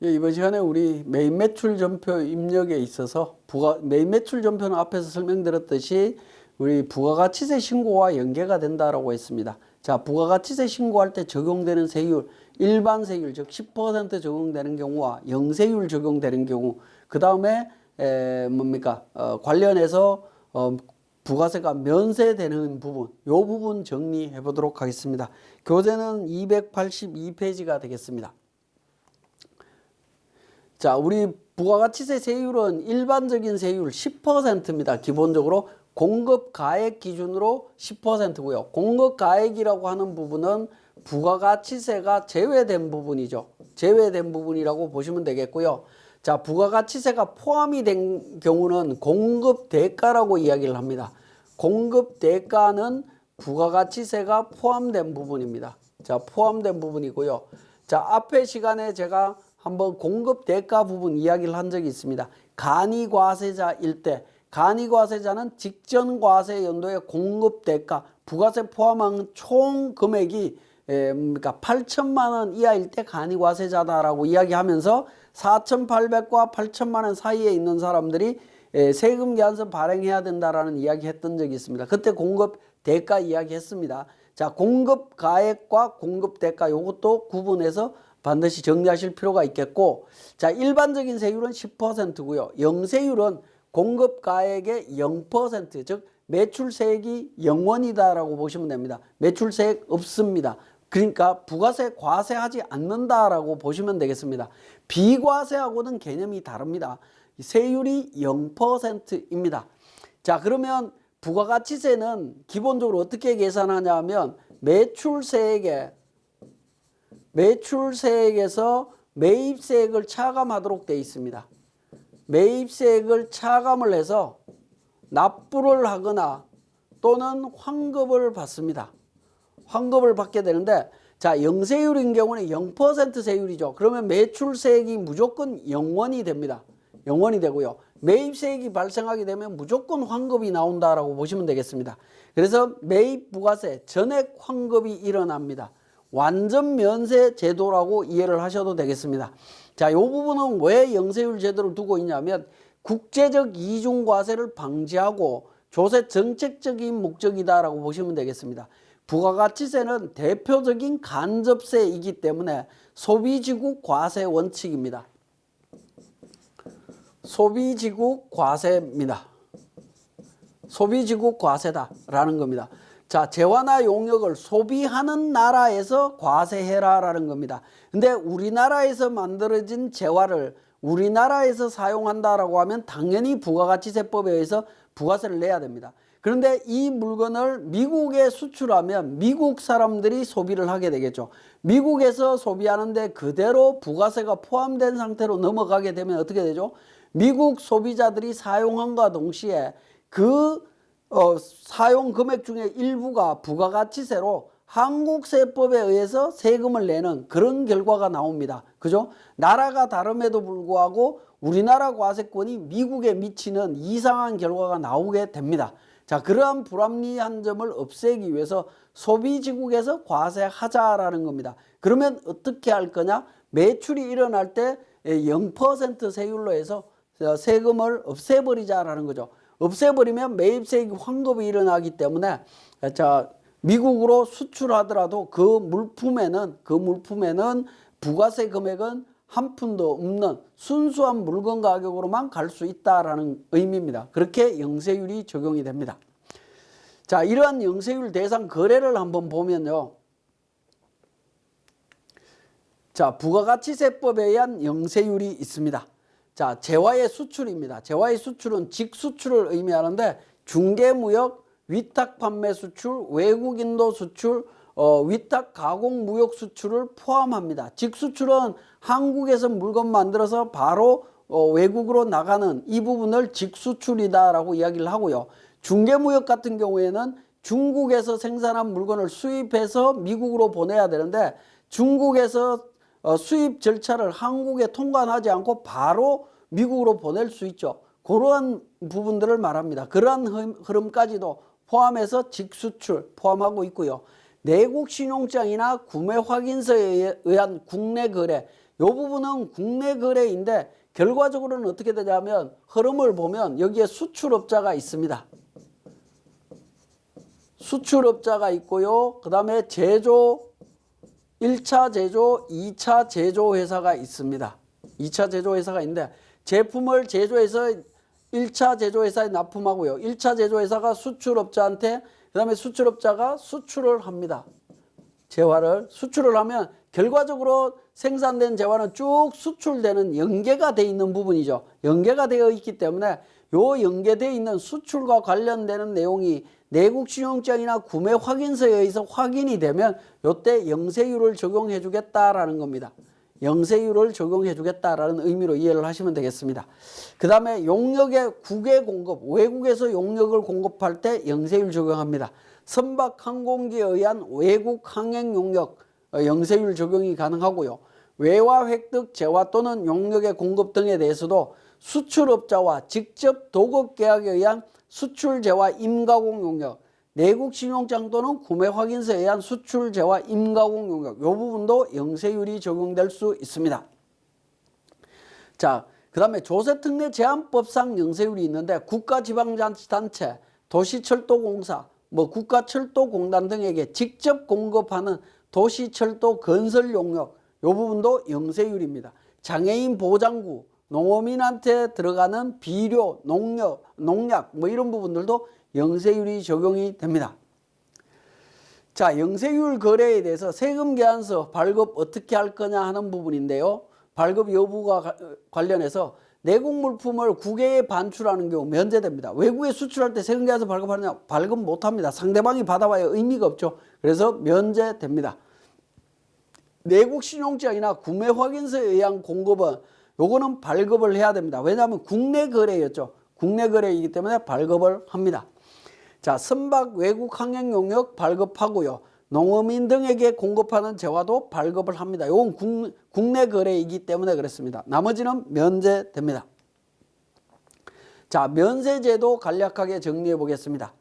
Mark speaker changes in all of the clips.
Speaker 1: 예, 이번 시간에 우리 메인 매출 전표 입력에 있어서 메인 매출 전표는 앞에서 설명드렸듯이 우리 부가가치세 신고와 연계가 된다라고 했습니다. 자, 부가가치세 신고할 때 적용되는 세율, 일반 세율 즉 10% 적용되는 경우와 영세율 적용되는 경우, 그 다음에 관련해서 부가세가 면세되는 부분, 요 부분 정리해 보도록 하겠습니다. 교재는 282페이지가 되겠습니다. 자, 우리 부가가치세 세율은 일반적인 세율 10%입니다. 기본적으로 공급가액 기준으로 10%고요. 공급가액이라고 하는 부분은 부가가치세가 제외된 부분이죠. 제외된 부분이라고 보시면 되겠고요. 자, 부가가치세가 포함이 된 경우는 공급대가라고 이야기를 합니다. 공급대가는 부가가치세가 포함된 부분입니다. 자, 포함된 부분이고요. 자, 앞에 시간에 제가 한번 공급대가 부분 이야기를 한 적이 있습니다. 간이과세자일 때, 간이과세자는 직전과세 연도의 공급대가, 부가세 포함한 총 금액이 8천만 원 이하일 때 간이과세자다라고 이야기하면서 4,800과 8천만 원 사이에 있는 사람들이 세금 개한서 발행해야 된다라는 이야기 했던 적이 있습니다. 그때 공급대가 이야기 했습니다. 자, 공급가액과 공급대가 요것도 구분해서 반드시 정리하실 필요가 있겠고, 자, 일반적인 세율은 10%고요. 영세율은 공급가액의 0%, 즉 매출세액이 0원이다라고 보시면 됩니다. 매출세액 없습니다. 그러니까 부가세 과세하지 않는다라고 보시면 되겠습니다. 비과세하고는 개념이 다릅니다. 세율이 0%입니다. 자, 그러면 부가가치세는 기본적으로 어떻게 계산하냐 하면 매출세액에서 매입세액을 차감하도록 되어 있습니다. 매입세액을 차감을 해서 납부를 하거나 또는 환급을 받습니다. 환급을 받게 되는데, 자, 영세율인 경우는 0% 세율이죠. 그러면 매출세액이 무조건 0원이 됩니다. 0원이 되고요. 매입세액이 발생하게 되면 무조건 환급이 나온다라고 보시면 되겠습니다. 그래서 매입부가세 전액 환급이 일어납니다. 완전 면세 제도라고 이해를 하셔도 되겠습니다. 자, 이 부분은 왜 영세율 제도를 두고 있냐면 국제적 이중과세를 방지하고 조세 정책적인 목적이다라고 보시면 되겠습니다. 부가가치세는 대표적인 간접세이기 때문에 소비지국 과세 원칙입니다. 소비지국 과세입니다. 소비지국 과세다라는 겁니다. 자, 재화나 용역을 소비하는 나라에서 과세해라라는 겁니다. 근데 우리나라에서 만들어진 재화를 우리나라에서 사용한다라고 하면 당연히 부가가치세법에 의해서 부가세를 내야 됩니다. 그런데 이 물건을 미국에 수출하면 미국 사람들이 소비를 하게 되겠죠. 미국에서 소비하는데 그대로 부가세가 포함된 상태로 넘어가게 되면 어떻게 되죠? 미국 소비자들이 사용함과 동시에 그 사용 금액 중에 일부가 부가가치세로 한국세법에 의해서 세금을 내는 그런 결과가 나옵니다. 그죠? 나라가 다름에도 불구하고 우리나라 과세권이 미국에 미치는 이상한 결과가 나오게 됩니다. 자, 그러한 불합리한 점을 없애기 위해서 소비지국에서 과세하자라는 겁니다. 그러면 어떻게 할 거냐? 매출이 일어날 때 0% 세율로 해서 세금을 없애버리자라는 거죠. 없애버리면 매입세액 환급이 일어나기 때문에, 자, 미국으로 수출하더라도 그 물품에는 부가세 금액은 한 푼도 없는 순수한 물건 가격으로만 갈 수 있다라는 의미입니다. 그렇게 영세율이 적용이 됩니다. 자, 이러한 영세율 대상 거래를 한번 보면요. 자, 부가가치세법에 의한 영세율이 있습니다. 자, 재화의 수출입니다. 재화의 수출은 직수출을 의미하는데 중개무역, 위탁판매 수출, 외국인도 수출, 위탁가공무역 수출을 포함합니다. 직수출은 한국에서 물건 만들어서 바로 외국으로 나가는 이 부분을 직수출이다라고 이야기를 하고요. 중개무역 같은 경우에는 중국에서 생산한 물건을 수입해서 미국으로 보내야 되는데 중국에서 수입 절차를 한국에 통관하지 않고 바로 미국으로 보낼 수 있죠. 그러한 부분들을 말합니다. 그러한 흐름까지도 포함해서 직수출 포함하고 있고요. 내국 신용장이나 구매 확인서에 의한 국내 거래, 부분은 국내 거래인데 결과적으로는 어떻게 되냐면 흐름을 보면 여기에 수출업자가 있습니다. 수출업자가 있고요. 그 다음에 제조, 1차 제조, 2차 제조 회사가 있습니다. 2차 제조 회사가 있는데 제품을 제조해서 1차 제조회사에 납품하고요. 1차 제조회사가 수출업자한테, 그 다음에 수출업자가 수출을 합니다. 재화를 수출을 하면 결과적으로 생산된 재화는 쭉 수출되는 연계가 되어 있는 부분이죠. 연계가 되어 있기 때문에 요 연계되어 있는 수출과 관련되는 내용이 내국신용장이나 구매 확인서에 의해서 확인이 되면 요때 영세율을 적용해 주겠다라는 겁니다. 영세율을 적용해 주겠다라는 의미로 이해를 하시면 되겠습니다. 그 다음에 용역의 국외 공급, 외국에서 용역을 공급할 때 영세율 적용합니다. 선박 항공기에 의한 외국 항행 용역 영세율 적용이 가능하고요. 외화 획득, 재화 또는 용역의 공급 등에 대해서도 수출업자와 직접 도급 계약에 의한 수출 재화 임가공 용역, 내국 신용장 또는 구매 확인서에 의한 수출 재화 임가공 용역, 이 부분도 영세율이 적용될 수 있습니다. 자, 그 다음에 조세특례 제한법상 영세율이 있는데 국가지방자치단체, 도시철도공사, 국가철도공단 등에게 직접 공급하는 도시철도 건설 용역, 이 부분도 영세율입니다. 장애인 보장구, 농어민한테 들어가는 비료, 농약 이런 부분들도 영세율이 적용이 됩니다. 자, 영세율 거래에 대해서 세금 계산서 발급 어떻게 할 거냐 하는 부분인데요. 발급 여부가 관련해서 내국 물품을 국외에 반출하는 경우 면제됩니다. 외국에 수출할 때 세금 계산서 발급하느냐? 발급 못합니다. 상대방이 받아봐야 의미가 없죠. 그래서 면제됩니다. 내국 신용장이나 구매 확인서에 의한 공급은 요거는 발급을 해야 됩니다. 왜냐하면 국내 거래였죠. 국내 거래이기 때문에 발급을 합니다. 자, 선박 외국 항행 용역 발급하고요. 농어민 등에게 공급하는 재화도 발급을 합니다. 이건 국내 거래이기 때문에 그렇습니다. 나머지는 면제됩니다. 자, 면세제도 간략하게 정리해 보겠습니다.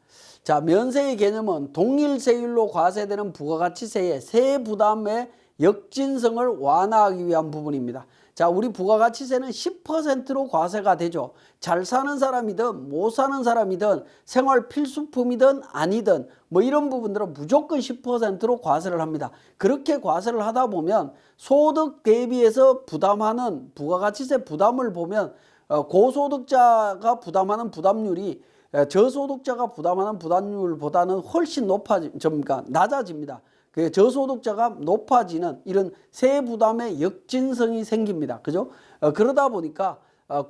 Speaker 1: 자, 면세의 개념은 동일 세율로 과세되는 부가가치세의 세 부담의 역진성을 완화하기 위한 부분입니다. 자, 우리 부가가치세는 10%로 과세가 되죠. 잘 사는 사람이든 못 사는 사람이든 생활 필수품이든 아니든 이런 부분들은 무조건 10%로 과세를 합니다. 그렇게 과세를 하다 보면 소득 대비해서 부담하는 부가가치세 부담을 보면 고소득자가 부담하는 부담률이 저소득자가 부담하는 부담률보다는 훨씬 낮아집니다. 저소득자가 높아지는 이런 세 부담의 역진성이 생깁니다. 그죠? 그러다 보니까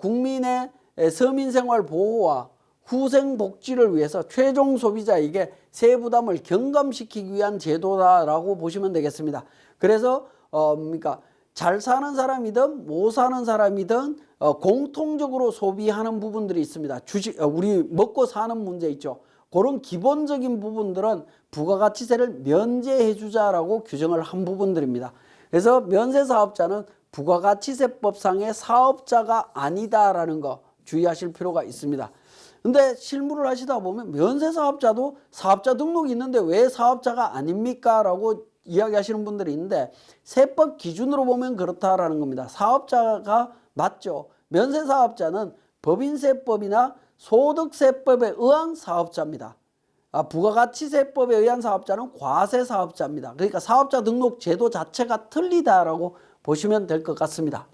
Speaker 1: 국민의 서민생활 보호와 후생복지를 위해서 최종 소비자에게 세 부담을 경감시키기 위한 제도다라고 보시면 되겠습니다. 그래서 잘 사는 사람이든 못 사는 사람이든 공통적으로 소비하는 부분들이 있습니다. 우리 먹고 사는 문제 있죠. 그런 기본적인 부분들은 부가가치세를 면제해 주자라고 규정을 한 부분들입니다. 그래서 면세사업자는 부가가치세법상의 사업자가 아니다라는 거 주의하실 필요가 있습니다. 근데 실무를 하시다 보면 면세사업자도 사업자 등록이 있는데 왜 사업자가 아닙니까? 라고 이야기하시는 분들이 있는데 세법 기준으로 보면 그렇다라는 겁니다. 사업자가 맞죠. 면세사업자는 법인세법이나 소득세법에 의한 사업자입니다. 부가가치세법에 의한 사업자는 과세사업자입니다. 그러니까 사업자 등록 제도 자체가 틀리다라고 보시면 될 것 같습니다.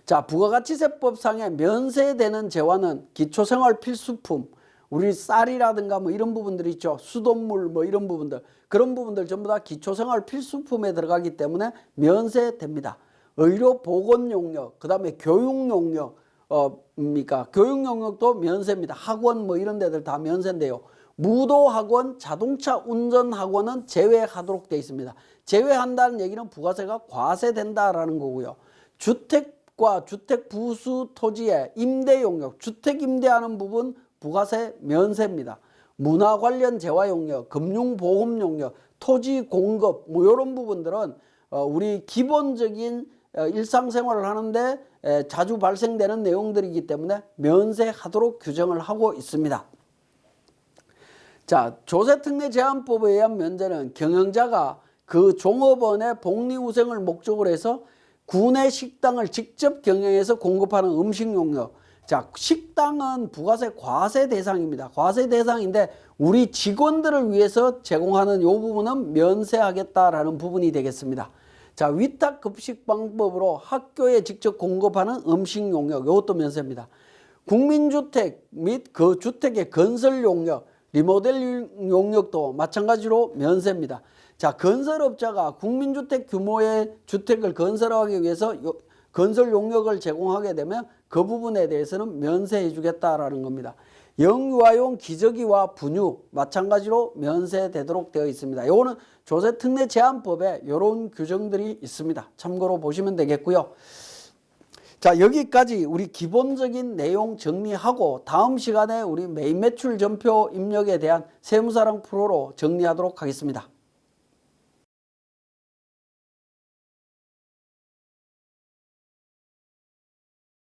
Speaker 1: 자, 부가가치세법상에 면세되는 재화는 기초생활 필수품, 우리 쌀이라든가 이런 부분들이 있죠. 수돗물 이런 부분들, 그런 부분들 전부 다 기초생활 필수품에 들어가기 때문에 면세됩니다. 의료보건용역, 그 다음에 교육용역, 교육용역도 면세입니다. 학원 이런 데들 다 면세인데요. 무도학원, 자동차 운전학원은 제외하도록 되어 있습니다. 제외한다는 얘기는 부가세가 과세된다라는 거고요. 주택과 주택 부수 토지의 임대용역, 주택 임대하는 부분 부가세 면세입니다. 문화 관련 재화용역, 금융보험용역, 토지 공급 이런 부분들은 우리 기본적인 일상생활을 하는데 자주 발생되는 내용들이기 때문에 면세하도록 규정을 하고 있습니다. 자, 조세특례 제한법에 의한 면제는 경영자가 그 종업원의 복리후생을 목적으로 해서 구내 식당을 직접 경영해서 공급하는 음식 용역. 자, 식당은 부가세 과세 대상입니다. 과세 대상인데 우리 직원들을 위해서 제공하는 이 부분은 면세하겠다라는 부분이 되겠습니다. 자, 위탁급식 방법으로 학교에 직접 공급하는 음식 용역, 이것도 면세입니다. 국민주택 및 그 주택의 건설 용역, 리모델 용역도 마찬가지로 면세입니다. 자, 건설업자가 국민주택 규모의 주택을 건설하기 위해서 건설 용역을 제공하게 되면 그 부분에 대해서는 면세해 주겠다라는 겁니다. 영유아용 기저귀와 분유 마찬가지로 면세되도록 되어 있습니다. 이거는 조세특례제한법에 이런 규정들이 있습니다. 참고로 보시면 되겠고요. 자, 여기까지 우리 기본적인 내용 정리하고 다음 시간에 우리 매입매출 전표 입력에 대한 세무사랑 프로로 정리하도록 하겠습니다.